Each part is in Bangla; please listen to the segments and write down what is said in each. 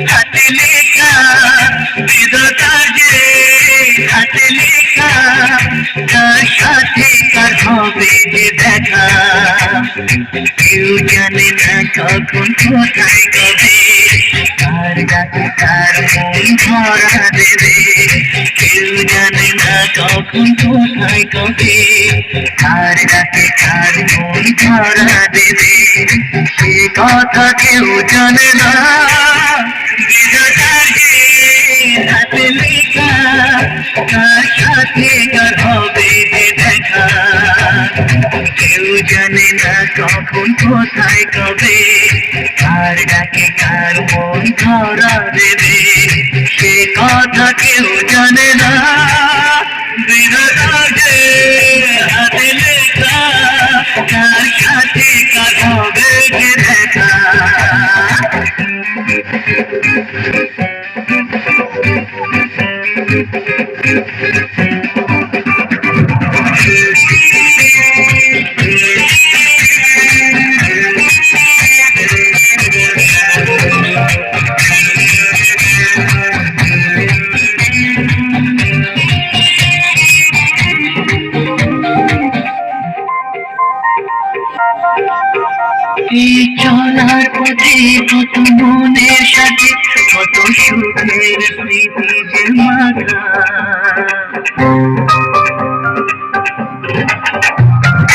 হাতে লেখা বিধাতার যে হাতে লেখা তার সাথে কার হবে যে দেখা কেউ জানে না কখন কোথায় কবে কার ডাকে কার মন ধরা দেবে কেউ জানে না কখন কোথায় কবে কার ডাকে কার মন ধরা দেবে সে কথা কেউ জানে না বিধাতার যে হাতে লেখা কার সাথে কার হবে যে দেখা কেউ জানে না কখন কোথায় কবে কার ডাকে কার মন ধরা দেবে সে কথা কেউ জানে না বিধাতার যে হাতে লেখা কার সাথে কার হবে যে দেখা এই চলার পথে কত মনের সাথে কত সুখের স্মৃতি যে মাথা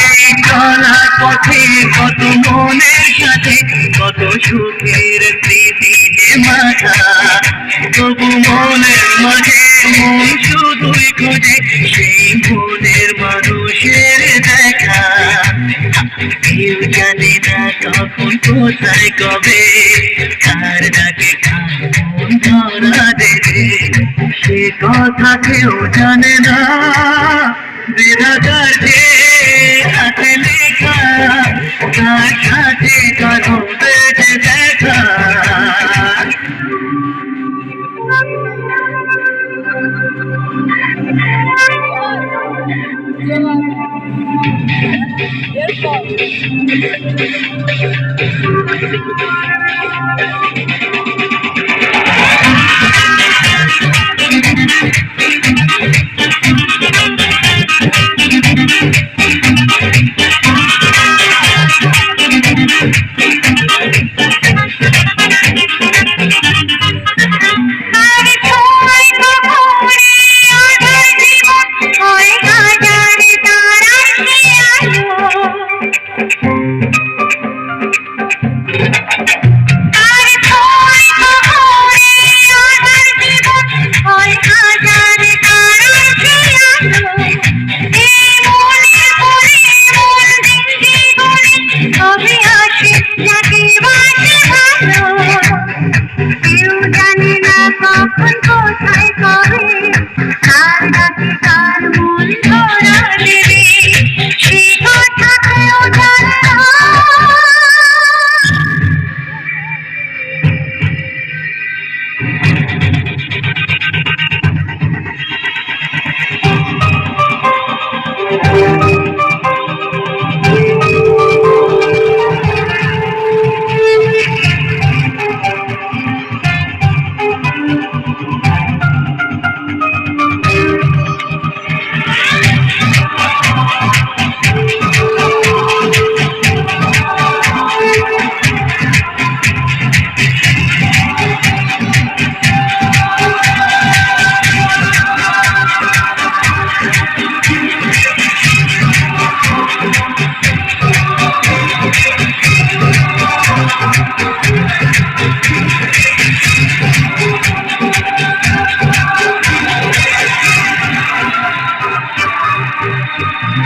এই চলার পথে কত মনের সাথে কত সুখের স্মৃতি যে মাথা তবু মনের মাঝে মন শুধুই খোঁজে সেই মনের মানুষের দেখা কেউ জানে না কখন কোথায় কবে কার ডাকে কার মন ধরা দেবে সে কথা কেউ জানে না বিধাতার যে হাতে লেখা কার সাথে কার হবে যে দেখা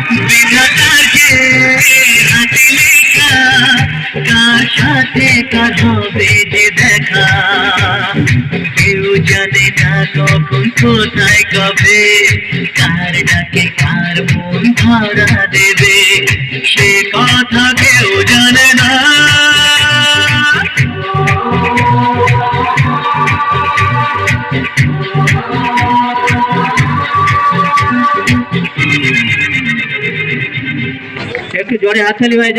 বিধাতার যে হাতে লেখা, কার সাথে কার হবে যে দেখা, কেউ জানে না কখন কোথায় কবে, কার ডাকে কার মন ধরা দেবে, সে কথা কেউ জানে না। একটু জোরে হাততালি হয়ে যাও।